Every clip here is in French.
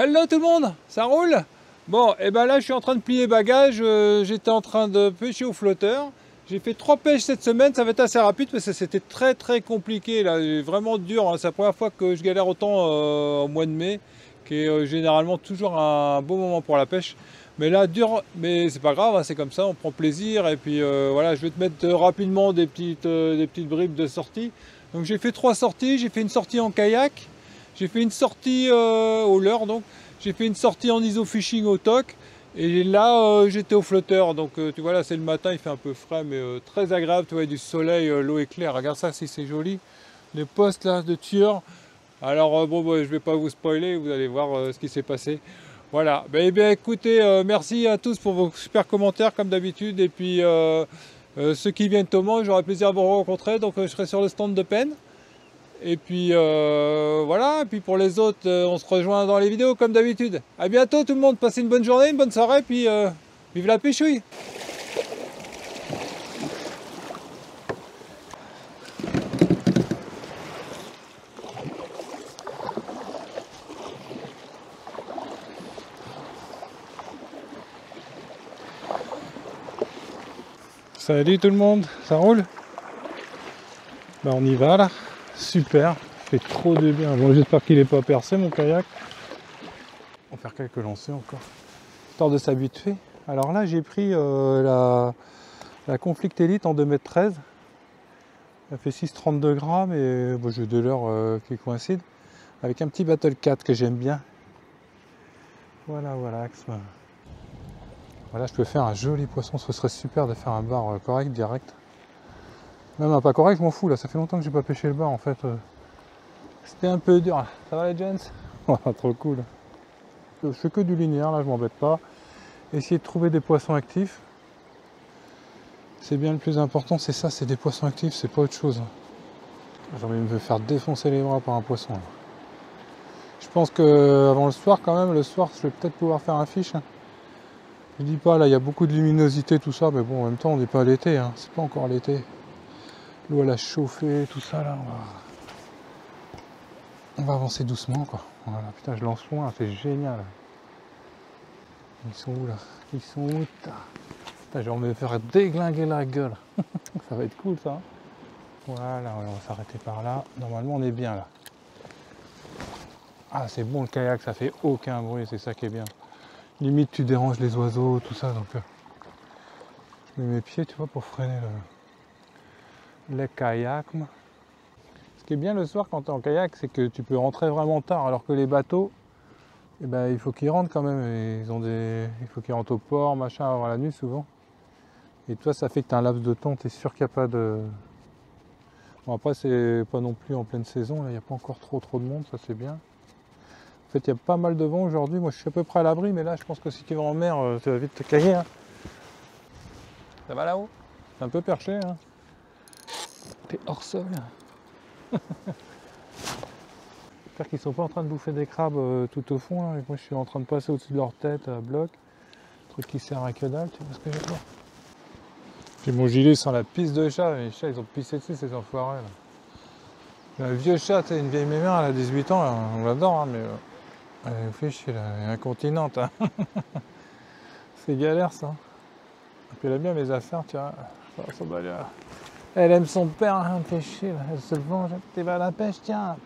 Hello tout le monde, ça roule? Bon, et ben là je suis en train de plier bagages, j'étais en train de pêcher au flotteur. J'ai fait 3 pêches cette semaine, ça va être assez rapide parce que c'était très compliqué là, vraiment dur, hein. C'est la première fois que je galère autant au mois de mai, qui est généralement toujours un bon moment pour la pêche. Mais là dur, mais c'est pas grave, hein, c'est comme ça, on prend plaisir et puis voilà, je vais te mettre rapidement des petites bribes de sortie. Donc j'ai fait 3 sorties, j'ai fait une sortie en kayak. J'ai fait une sortie au leurre, donc j'ai fait une sortie en iso fishing au TOC et là j'étais au flotteur, donc tu vois là c'est le matin, il fait un peu frais mais très agréable, tu vois du soleil, l'eau est claire, regarde ça si c'est joli, les postes là de tueurs. Alors bon je vais pas vous spoiler, vous allez voir ce qui s'est passé. Voilà, eh bien écoutez, merci à tous pour vos super commentaires comme d'habitude et puis ceux qui viennent au Mans, j'aurai plaisir à vous rencontrer, donc je serai sur le stand de Penn. Et puis voilà, et puis pour les autres, on se rejoint dans les vidéos comme d'habitude. A bientôt tout le monde, passez une bonne journée, une bonne soirée, puis vive la pêchouille. Salut tout le monde, ça roule? Bah on y va là, super, fait trop de bien. Bon j'espère qu'il n'est pas percé mon kayak. On va faire quelques lancers encore, histoire de s'habituer. Alors là j'ai pris la Conflict Elite en 2,13 m. Elle fait 6,32 grammes et bon, j'ai de l'heure qui coïncide avec un petit Battle 4 que j'aime bien. Voilà, voilà, je peux faire un joli poisson, ce serait super de faire un bar correct, direct. Même un pas correct, je m'en fous, là, ça fait longtemps que j'ai pas pêché le bar, en fait. C'était un peu dur. Ça va les gents? Trop cool. Je fais que du linéaire, là, je m'embête pas. Essayer de trouver des poissons actifs. C'est bien le plus important, c'est ça, c'est des poissons actifs, c'est pas autre chose. J'ai envie de me faire défoncer les bras par un poisson. Là. Je pense que avant le soir, quand même, le soir, je vais peut-être pouvoir faire un fish. Je dis pas, là, il y a beaucoup de luminosité, tout ça, mais bon, en même temps, on n'est pas à l'été, hein. C'est pas encore l'été. L'eau, elle a chauffé, tout ça, là, on va avancer doucement, quoi. Voilà, putain, je lance loin, c'est génial. Ils sont où, là? Ils sont où, putain, je vais me faire déglinguer la gueule. Ça va être cool, ça. Voilà, on va s'arrêter par là. Normalement, on est bien, là. Ah, c'est bon, le kayak, ça fait aucun bruit, c'est ça qui est bien. Limite, tu déranges les oiseaux, tout ça, donc... je mets mes pieds, tu vois, pour freiner le kayak. Ce qui est bien le soir quand tu es en kayak, c'est que tu peux rentrer vraiment tard, alors que les bateaux, eh ben, il faut qu'ils rentrent quand même. Et il faut qu'ils rentrent au port, machin, avant la nuit souvent. Et toi, ça fait que tu as un laps de temps, tu es sûr qu'il n'y a pas de... Bon, après, c'est pas non plus en pleine saison, là, il n'y a pas encore trop de monde, ça c'est bien. En fait, il y a pas mal de vent aujourd'hui. Moi, je suis à peu près à l'abri, mais là, je pense que si tu vas en mer, tu vas vite te cailler. Hein. Ça va là-haut? C'est un peu perché. Hein. T'es hors sol. J'espère qu'ils sont pas en train de bouffer des crabes tout au fond. Là. Et moi, je suis en train de passer au-dessus de leur tête à bloc. Truc qui sert à que dalle, tu vois ce que je veux dire? J'ai mon gilet sans la pisse de chat. Les chats, ils ont pissé dessus, ces enfoirés. Là. Un vieux chat, une vieille mémère, elle a 18 ans. Là. On l'adore, hein, mais... elle nous fait chier, là. Elle est incontinente. Hein. C'est galère, ça. Et puis elle aime bien mes affaires, tu vois. Elle aime son père, hein, elle me fait chier, là. Elle se venge. Tu vas à la pêche, tiens.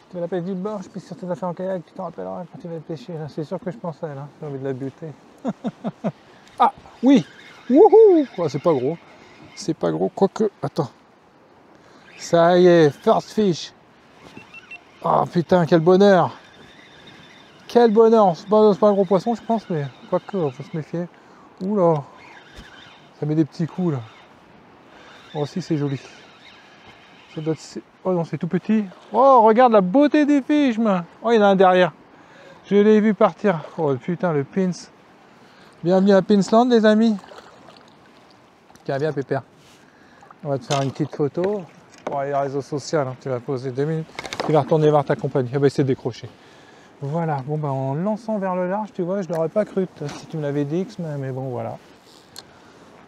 Tu vas à la pêche du bord, je pisse sur tes affaires en kayak, tu t'en rappelleras quand tu vas pêcher. Là. C'est sûr que je pense à elle, hein. J'ai envie de la buter. Ah, oui. Wouhou. Ouais, c'est pas gros. C'est pas gros, quoique... Attends. Ça y est, first fish. Oh putain, quel bonheur. Quel bonheur. C'est pas un gros poisson, je pense, mais quoique, faut se méfier. Oula. Ça met des petits coups, là. Oh, si, c'est joli. Ça doit être... Oh non, c'est tout petit. Oh, regarde la beauté des fiches, man. Oh, il y en a un derrière. Je l'ai vu partir. Oh putain, le Pins. Bienvenue à Pinsland, les amis. Tiens, viens, Pépère. On va te faire une petite photo. Pour les réseaux sociaux, hein. Tu vas poser 2 minutes. Tu vas retourner voir ta compagnie. Ah bah, c'est décroché. Voilà. Bon, bah, en lançant vers le large, tu vois, je l'aurais pas cru. Si tu me l'avais dit, mais bon, voilà.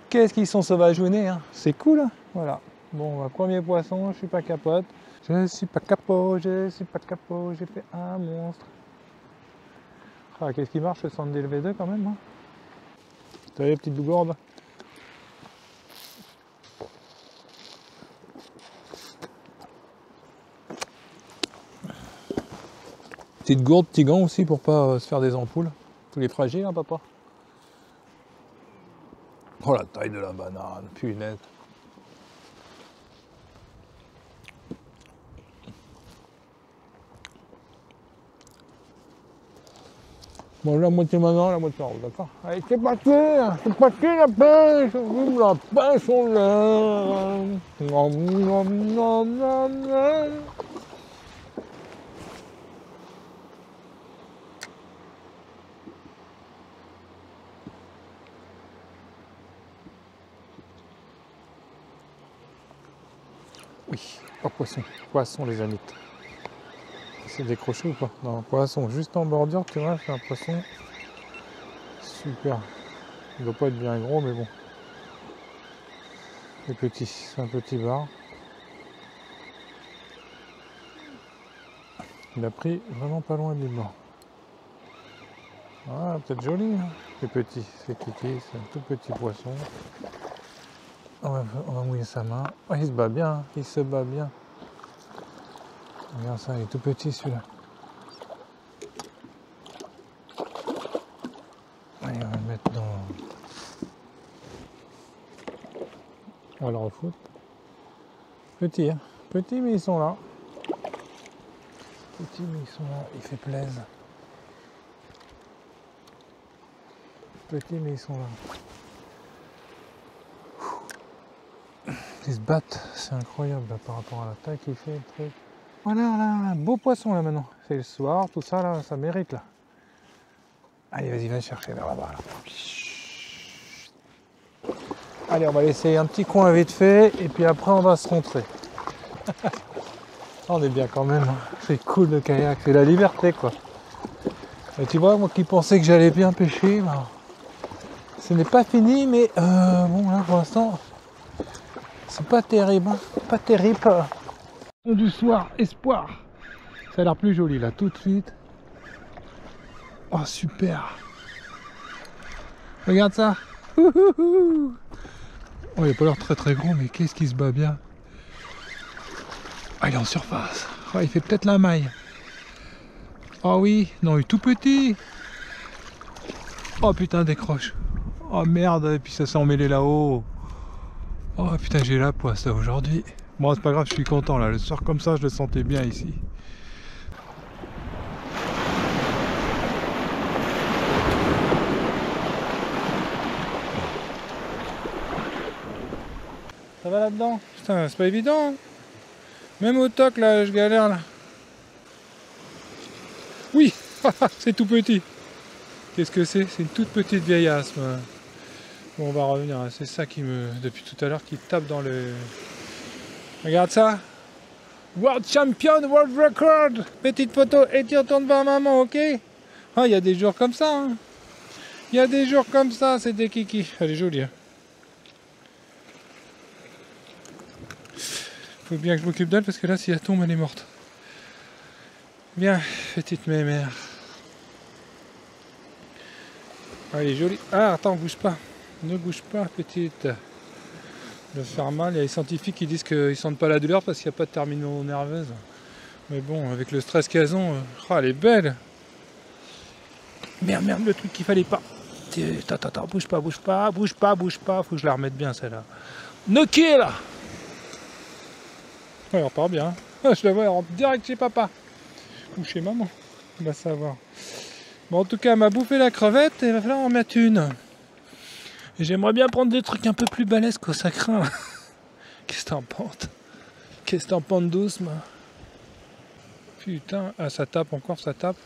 Qu'est-ce qu'ils sont sauvageonnés, hein. C'est cool, hein. Voilà. Bon, bah, premier poisson, je suis pas capote. Je suis pas capot, j'ai fait un monstre. Ah, qu'est-ce qui marche le centre d'LV2 quand même, hein. T'as les petites gourdes. Petite gourde, petit gant aussi pour pas se faire des ampoules. Tous les fragiles, hein, papa. Oh la taille de la banane, punaise. Bon, la moitié maintenant, la moitié en haut, d'accord. Allez, c'est parti la pêche, vive la pêche au lait. Nom, nom, nom, nom, nom. Oui, pas poisson, poisson les amis. C'est décroché ou pas? Non, poisson, juste en bordure, tu vois, c'est un poisson super. Il doit pas être bien gros, mais bon. Il est petit, c'est un petit bar. Il a pris vraiment pas loin du bord. Ah, peut-être joli, hein. C'est petit, c'est un tout petit poisson. On va mouiller sa main. Oh, il se bat bien, il se bat bien. Regarde ça, il est tout petit celui-là. Allez, on va le mettre dans... On va le refoutre. Petit, hein. Petit, mais ils sont là. Petit, mais ils sont là. Il fait plaisir. Petit, mais ils sont là. Ils se battent, c'est incroyable là, par rapport à la taille qu'il fait, le truc. Voilà, là, un beau poisson là maintenant. C'est le soir, tout ça là, ça mérite là. Allez, vas-y, va chercher là, là-bas. Là. Allez, on va laisser un petit coin vite fait et puis après on va se rentrer. On est bien quand même, hein. C'est cool le kayak, c'est la liberté quoi. Et tu vois, moi qui pensais que j'allais bien pêcher, ben, ce n'est pas fini, mais bon là pour l'instant, c'est pas terrible, hein. Pas terrible. Du soir, espoir. Ça a l'air plus joli là, tout de suite. Oh super. Regarde ça. Oh, il n'a pas l'air très très gros, mais qu'est-ce qui se bat bien. Ah, il est en surface. Oh, il fait peut-être la maille. Oh oui, non, il est tout petit. Oh putain, décroche. Oh merde, et puis ça s'est emmêlé là-haut. Oh putain, j'ai la poisse là aujourd'hui. Bon, c'est pas grave, je suis content là. Le soir comme ça, je le sentais bien ici. Ça va là-dedans? Putain, c'est pas évident. Hein. Même au toc là, je galère là. Oui, c'est tout petit. Qu'est-ce que c'est? C'est une toute petite vieillasme. Bon, on va revenir. C'est ça qui me, depuis tout à l'heure, qui tape dans le. Regarde ça. World Champion, World Record. Petite photo et tu retournes vers maman, ok? Ah, il y a des jours comme ça. Hein. Il y a des jours comme ça, c'est des kikis. Elle est jolie. Hein. Faut bien que je m'occupe d'elle parce que là, si elle tombe, elle est morte. Bien, petite mémère. Ah, elle est jolie. Ah, attends, bouge pas. Ne bouge pas, petite. Le faire mal. Il y a les scientifiques qui disent qu'ils sentent pas la douleur parce qu'il n'y a pas de terminaux nerveuse. Mais bon, avec le stress qu'elles ont, oh, elle est belle. Merde, merde, le truc qu'il fallait pas. Attends, bouge pas. Faut que je la remette bien celle-là. Nokia là. Ouais, elle repart bien. Je la vois, elle rentre direct chez papa. Ou chez maman. On va savoir. Bon, en tout cas, elle m'a bouffé la crevette et il va falloir en mettre une. Et j'aimerais bien prendre des trucs un peu plus balèzes qu'au sacrin. Qu'est-ce que t'en penses? Qu'est-ce que t'en penses douce, moi? Putain, ah, ça tape encore, ça tape.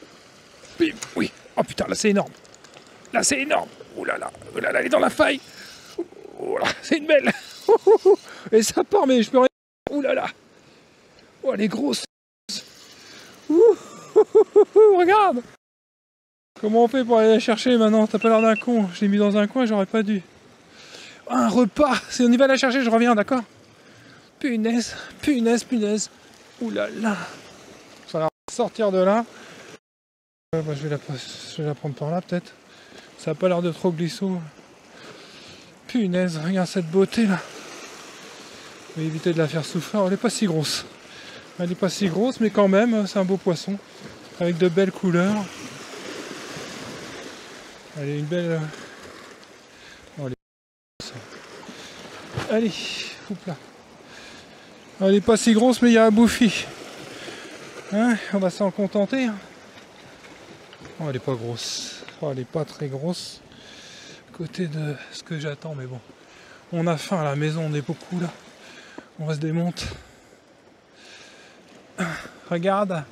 Bim, oui. Oh putain, là c'est énorme. Là c'est énorme. Oh là là, elle est dans la faille. Oh là, c'est une belle. Et ça part, mais je peux rien. Oh là là. Oh, elle est grosse. Regarde. Comment on fait pour aller la chercher maintenant? T'as pas l'air d'un con. Je l'ai mis dans un coin, j'aurais pas dû. Un repas. Si on y va la chercher, je reviens, d'accord? Punaise. Ouh là là. Ça va sortir de là. Bah, je vais la prendre par là peut-être. Ça n'a pas l'air de trop glissou. Punaise, regarde cette beauté là. On va éviter de la faire souffrir. Elle n'est pas si grosse. Elle n'est pas si grosse, mais quand même, c'est un beau poisson. Avec de belles couleurs. Elle est une belle... Oh, allez, hop là. Elle n'est pas si grosse, mais il y a un bouffi. Hein, on va s'en contenter. Hein. Oh, elle n'est pas grosse. Oh, elle n'est pas très grosse. Côté de ce que j'attends, mais bon. On a faim à la maison, on est beaucoup là. On va se démonter. Regarde.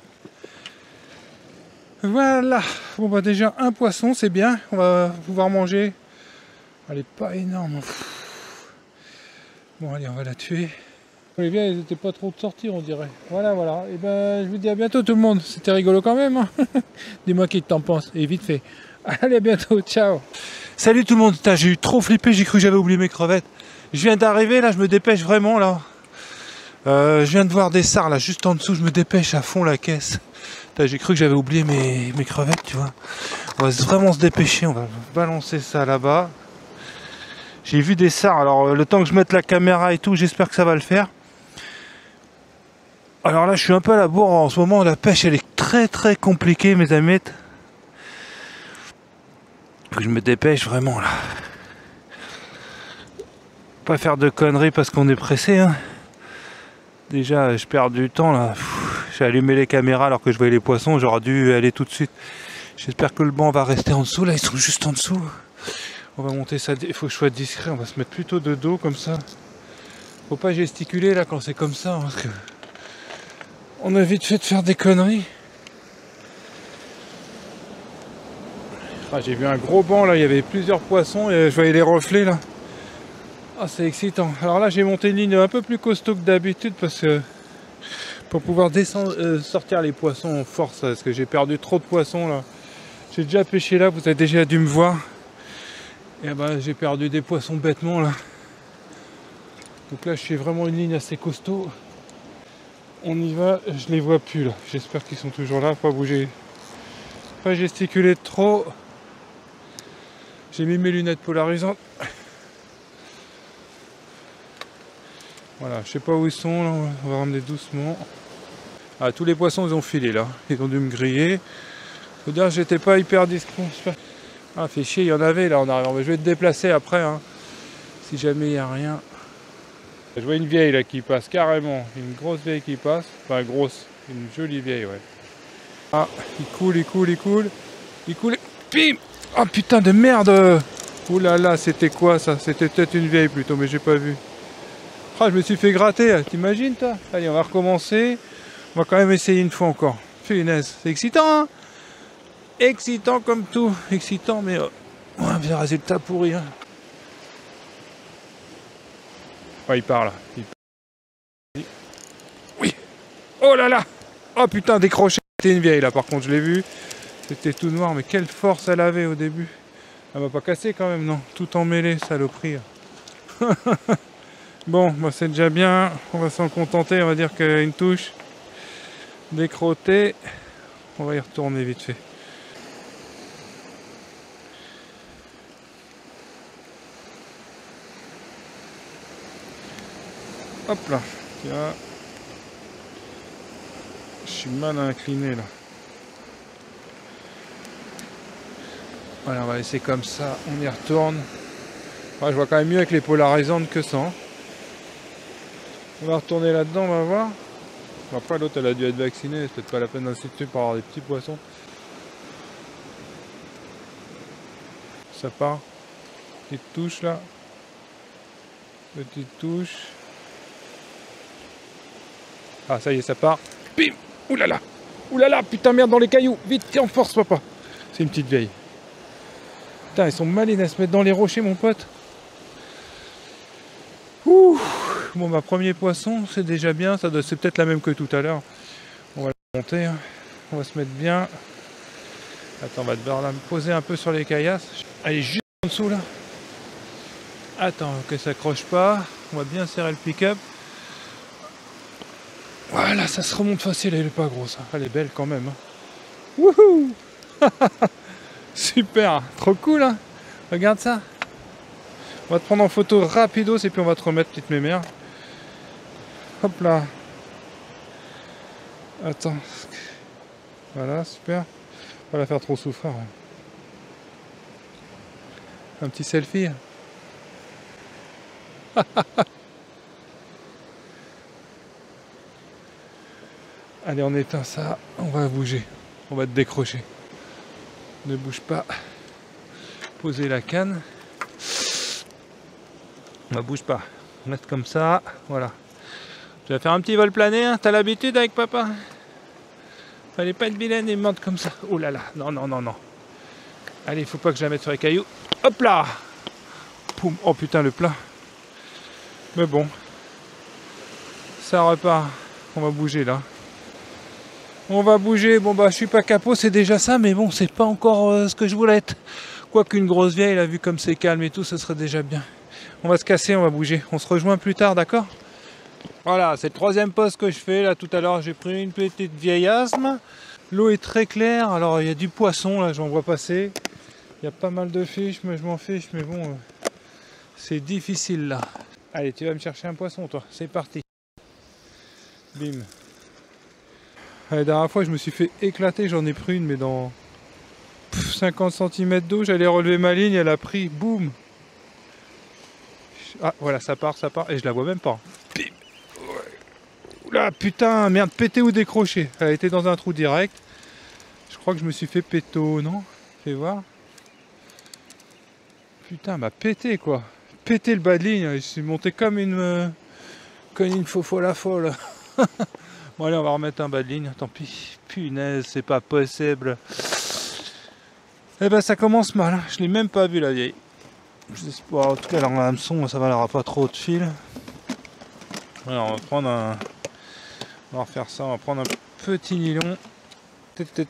Voilà. Bon bah déjà un poisson, c'est bien. On va pouvoir manger. Elle est pas énorme. Bon allez, on va la tuer. Les biens, ils étaient pas trop de sortir, on dirait. Voilà, voilà. Et ben, je vous dis à bientôt tout le monde. C'était rigolo quand même. Hein. Dis-moi qui t'en penses. Et vite fait. Allez, à bientôt. Ciao. Salut tout le monde. J'ai eu trop flippé. J'ai cru que j'avais oublié mes crevettes. Je viens d'arriver là. Je me dépêche vraiment là. Je viens de voir des sards là, juste en dessous. Je me dépêche à fond la caisse. J'ai cru que j'avais oublié mes crevettes, tu vois. On va vraiment se dépêcher. On va balancer ça là-bas. J'ai vu des sards. Alors, le temps que je mette la caméra et tout, j'espère que ça va le faire. Alors là, je suis un peu à la bourre en ce moment. La pêche, elle est très très compliquée, mes amis. Faut que je me dépêche vraiment là. Pas faire de conneries parce qu'on est pressé. Hein. Déjà, je perds du temps là. J'ai allumé les caméras alors que je voyais les poissons. J'aurais dû aller tout de suite. J'espère que le banc va rester en dessous. Là, ils sont juste en dessous. On va monter ça. Il faut que je sois discret. On va se mettre plutôt de dos comme ça. Faut pas gesticuler là quand c'est comme ça. Hein, parce que on a vite fait de faire des conneries. Ah, j'ai vu un gros banc là, il y avait plusieurs poissons et je voyais les reflets là. Ah, c'est excitant. Alors là, j'ai monté une ligne un peu plus costaud que d'habitude parce que pour pouvoir descendre, sortir les poissons en force, parce que j'ai perdu trop de poissons là. J'ai déjà pêché là, vous avez déjà dû me voir. Et bah, j'ai perdu des poissons bêtement là. Donc là, je fais vraiment une ligne assez costaud. On y va, je les vois plus là. J'espère qu'ils sont toujours là, pas bouger, pas gesticuler trop. J'ai mis mes lunettes polarisantes. Voilà, je sais pas où ils sont là, on va ramener doucement. Ah, tous les poissons ils ont filé là, ils ont dû me griller. Faut dire que j'étais pas hyper discret. Ah, fait chier, il y en avait là en arrière. Je vais te déplacer après, hein, si jamais il n'y a rien. Je vois une vieille là qui passe carrément, une grosse vieille qui passe, enfin grosse, une jolie vieille, ouais. Ah, il coule, il coule, il coule, il coule, bim. Oh putain de merde. Ouh là là, c'était quoi ça? C'était peut-être une vieille plutôt, mais j'ai pas vu. Ah, je me suis fait gratter, t'imagines toi? Allez, on va recommencer. On va quand même essayer une fois encore. Punaise, c'est excitant, hein? Excitant comme tout. Excitant, mais on a bien résultat pourri. Hein. Ouais, il part là. Oui. Oh là là. Oh putain, décroché. C'était une vieille là, par contre, je l'ai vu. C'était tout noir, mais quelle force elle avait au début. Elle m'a pas cassé quand même, non? Tout emmêlé, saloperie. Bon, bah c'est déjà bien. On va s'en contenter. On va dire qu'une touche décrottée. On va y retourner vite fait. Hop là. Tiens. Je suis mal incliné là. Voilà, on va laisser comme ça. On y retourne. Ouais, je vois quand même mieux avec les polarisantes que sans. On va retourner là-dedans, on va voir. Après l'autre elle a dû être vaccinée, c'est peut-être pas la peine d'insister pour avoir des petits poissons. Ça part. Petite touche là. Petite touche. Ah ça y est, ça part. Bim. Oulala. Oulala, putain merde dans les cailloux. Vite, tiens, force papa. C'est une petite vieille. Putain, ils sont malines à se mettre dans les rochers mon pote. Ouh. Bon, ma premier poisson, c'est déjà bien. C'est peut-être la même que tout à l'heure. On va la monter. Hein. On va se mettre bien. Attends, on va devoir la poser un peu sur les caillasses. Elle est juste en dessous là. Attends, que ça accroche pas. On va bien serrer le pick-up. Voilà, ça se remonte facile. Elle est pas grosse. Hein. Elle est belle quand même. Hein. Wouhou! Super, trop cool hein. Regarde ça. On va te prendre en photo rapidos et puis on va te remettre petite mémère. Hop là. Attends. Voilà, super. Pas la faire trop souffrir. Ouais. Un petit selfie. Allez, on éteint ça. On va bouger. On va te décrocher. Ne bouge pas. Poser la canne. On ne bouge pas. Mettre comme ça. Voilà. Tu vas faire un petit vol plané. Hein. T'as l'habitude avec papa? Fallait pas être vilaine et monte comme ça. Oh là là. Non, non, non, non. Allez, il faut pas que je la mette sur les cailloux. Hop là. Poum. Oh putain, le plat. Mais bon. Ça repart. On va bouger là. On va bouger. Bon bah je suis pas capot, c'est déjà ça. Mais bon, c'est pas encore ce que je voulais être. Quoiqu'une grosse vieille, là, vu comme c'est calme et tout, ce serait déjà bien. On va se casser, on va bouger. On se rejoint plus tard, d'accord? Voilà, c'est le troisième poste que je fais. Là, tout à l'heure, j'ai pris une petite vieillasme. L'eau est très claire. Alors, il y a du poisson, là, j'en vois passer. Il y a pas mal de fiches, mais je m'en fiche. Mais bon, c'est difficile, là. Allez, tu vas me chercher un poisson, toi. C'est parti. Bim. La dernière fois, je me suis fait éclater. J'en ai pris une, mais dans 50 cm d'eau. J'allais relever ma ligne. Elle a pris. Boum. Ah, voilà, ça part. Et je la vois même pas. Bim. Oula, putain, merde, pété ou décroché. Elle a été dans un trou direct. Je crois que je me suis fait péto, non? Fais voir. Putain, m'a pété quoi. Pété le bas de ligne. Je suis monté comme une faux la folle. Bon, allez, on va remettre un bas de ligne. Tant pis. Punaise, c'est pas possible. Eh ben, ça commence mal. Je l'ai même pas vu la vieille. J'espère. En tout cas, alors, l'hameçon, ça va, elle aura pas trop de fil. Alors, on va prendre un. On va refaire ça, on va prendre un petit nylon.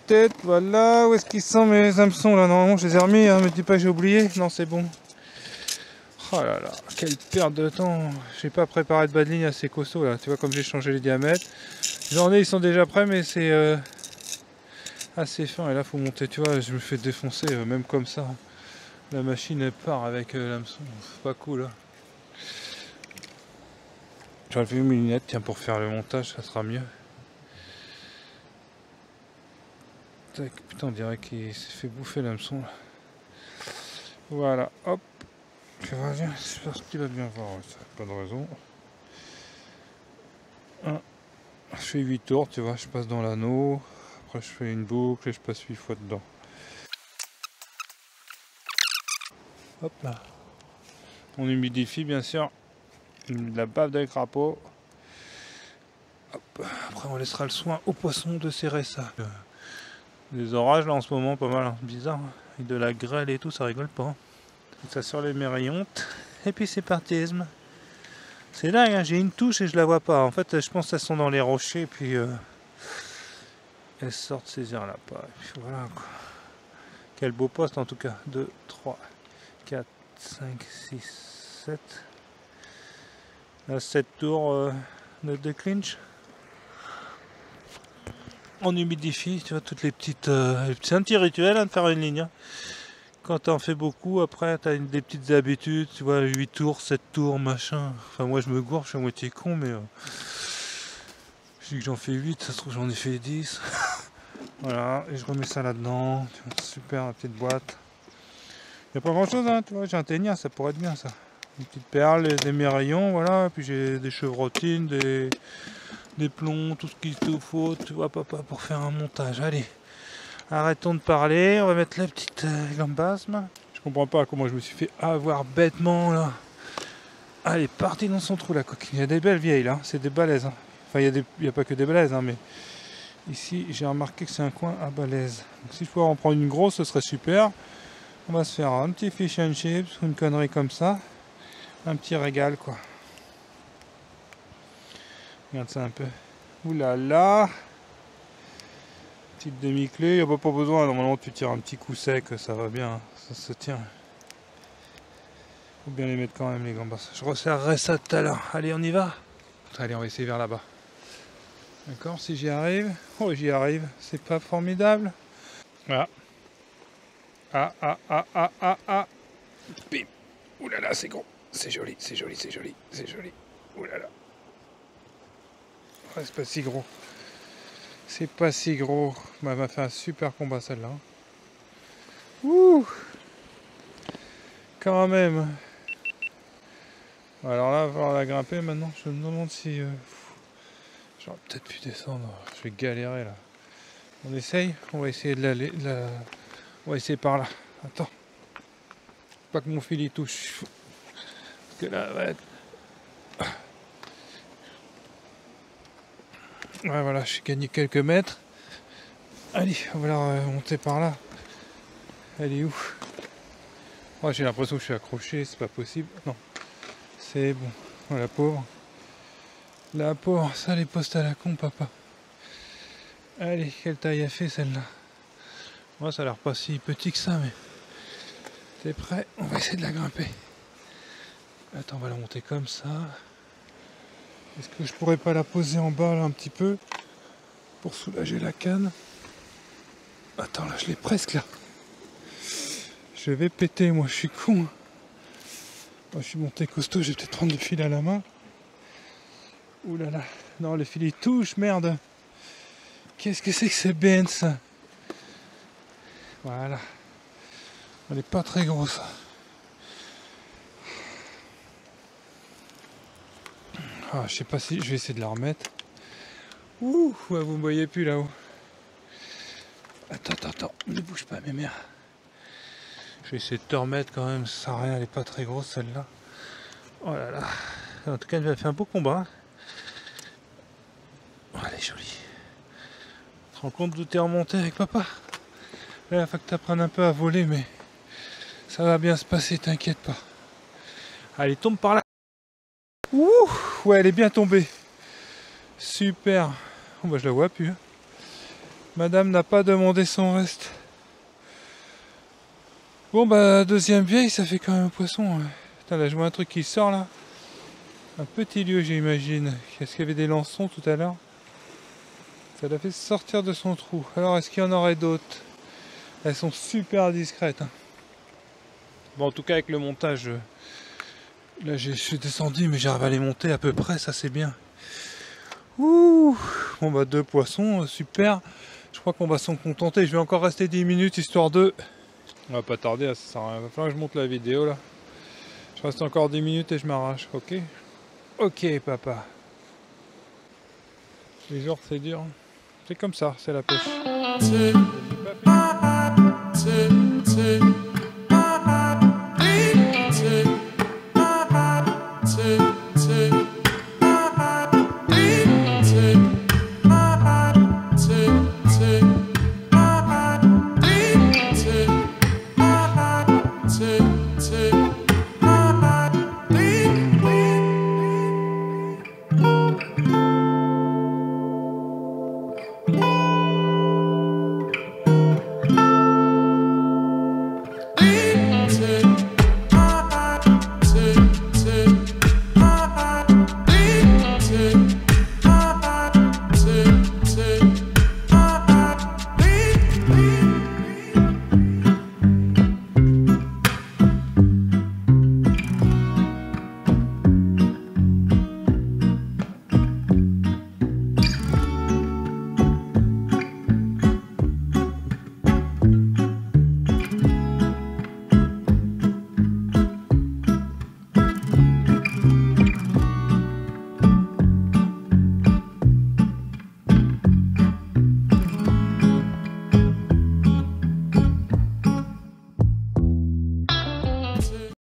Tête, voilà. Où est-ce qu'ils sont mes hameçons là? Normalement je les ai remis, hein. Me dis pas que j'ai oublié. Non, c'est bon. Oh là là, quelle perte de temps. J'ai pas préparé de bas de ligne assez costaud là. Tu vois comme j'ai changé les diamètres. J'en ai, ils sont déjà prêts, mais c'est assez fin. Et là faut monter, tu vois, je me fais défoncer même comme ça. La machine elle part avec l'hameçon. C'est pas cool là. J'aurais vu mes lunettes, tiens, pour faire le montage, ça sera mieux. Tac, putain, on dirait qu'il s'est fait bouffer l'hameçon. Voilà, hop. J'espère qu'il va bien voir, ça n'a pas de raison. Je fais 8 tours, tu vois, je passe dans l'anneau. Après, je fais une boucle et je passe 8 fois dedans. Hop là. On humidifie, bien sûr. De la bave de crapaud. Hop. Après, on laissera le soin aux poissons de serrer ça. Des orages là en ce moment, pas mal, hein. Bizarre. Hein. Avec de la grêle et tout, ça rigole pas. Hein. Ça sur les mérillontes. Et puis c'est parti. C'est dingue, hein. J'ai une touche et je la vois pas. En fait, je pense qu'elles sont dans les rochers. Et puis elles sortent saisir la pas. Et puis voilà quoi. Quel beau poste en tout cas. 2, 3, 4, 5, 6, 7. Là, 7 tours de clinch. On humidifie, tu vois, toutes les petites. C'est un petit rituel hein, de faire une ligne. Hein. Quand tu en fais beaucoup, après tu as des petites habitudes, tu vois, 8 tours, 7 tours, machin. Enfin, moi je me gourre, je suis à moitié con, mais je dis que j'en fais 8, ça se trouve j'en ai fait 10. Voilà, et je remets ça là-dedans. Super, la petite boîte. Il n'y a pas grand chose, hein, tu vois, j'ai un ténia, ça pourrait être bien ça. Une petite perle, des mérillons, voilà, puis j'ai des chevrotines, des plombs, tout ce qu'il te faut, tu vois, papa, pour faire un montage. Allez, arrêtons de parler, on va mettre la petite gambasme. Je comprends pas comment je me suis fait avoir bêtement là. Allez, parti dans son trou la coquine. Il y a des belles vieilles là, c'est des balaises. Hein. Enfin, il n'y a pas que des balaises, hein, mais ici j'ai remarqué que c'est un coin à balaises. Donc si je pouvais en prendre une grosse, ce serait super. On va se faire un petit fish and chips, une connerie comme ça. Un petit régal quoi. Regarde ça un peu. Ouh là là. Petite demi-clé, il n'y a pas besoin. Normalement tu tires un petit coup sec, ça va bien. Ça se tient. Faut bien les mettre quand même les gambas. Je resserrerai ça tout à l'heure. Allez, on y va. Allez, on va essayer vers là-bas. D'accord, si j'y arrive. Oh, j'y arrive. C'est pas formidable. Voilà. Ah, ah, ah, ah, ah, ah. Bim. Ouh là là, c'est gros. C'est joli, c'est joli, c'est joli, c'est joli. Ouh là là. Ouais, c'est pas si gros. C'est pas si gros. Bah, elle m'a fait un super combat celle-là. Ouh. Quand même. Alors là, il va falloir la grimper maintenant. Je me demande si... j'aurais peut-être pu descendre. Je vais galérer là. On essaye. On va essayer on va essayer par là. Attends. Pas que mon fil y touche. Parce que là, ouais. Ouais, voilà, j'ai gagné quelques mètres. Allez, on va la remonter par là. Elle est où? Moi, j'ai l'impression que je suis accroché, c'est pas possible. Non, c'est bon. Oh, la pauvre. La pauvre, ça les postes à la con, papa. Allez, quelle taille a fait celle-là? Moi, ça a l'air pas si petit que ça, mais... T'es prêt? On va essayer de la grimper. Attends, on va la monter comme ça. Est-ce que je pourrais pas la poser en bas, là, un petit peu? Pour soulager la canne. Attends, là, je l'ai presque, là. Je vais péter, moi, je suis con. Moi, je suis monté costaud, je vais peut-être prendre le fil à la main. Ouh là là. Non, le fil, il touche, merde. Qu'est-ce que c'est que ces bennes, ça? Voilà. Elle n'est pas très grosse. Ah, je sais pas si je vais essayer de la remettre. Ouh, ouais, vous me voyez plus là-haut. Attends, ne bouge pas, mes mères. Je vais essayer de te remettre quand même, ça sert à rien, elle est pas très grosse celle-là. Oh là là. En tout cas, elle m'a fait un beau combat. Oh, elle est jolie. Tu te rends compte d'où t'es remonté avec papa? Là, il faut que tu apprennes un peu à voler, mais ça va bien se passer, t'inquiète pas. Allez, tombe par là. Ouh, ouais, elle est bien tombée. Super. Oh, bah, je la vois plus. Hein. Madame n'a pas demandé son reste. Bon, bah, deuxième vieille, ça fait quand même un poisson. Ouais. Putain, là, je vois un truc qui sort là. Un petit lieu, j'imagine. Est-ce qu'il y avait des lançons tout à l'heure? Ça l'a fait sortir de son trou. Alors, est-ce qu'il y en aurait d'autres? Elles sont super discrètes. Hein. Bon, en tout cas, avec le montage, là, je suis descendu, mais j'arrive à les monter à peu près, ça c'est bien. Ouh! Bon, bah, 2 poissons, super. Je crois qu'on va s'en contenter. Je vais encore rester 10 minutes histoire de. On va pas tarder, ça sert à rien. Il va falloir que je monte la vidéo là. Je reste encore 10 minutes et je m'arrache, ok? Ok, papa. Les jours, c'est dur. C'est comme ça, c'est la pêche.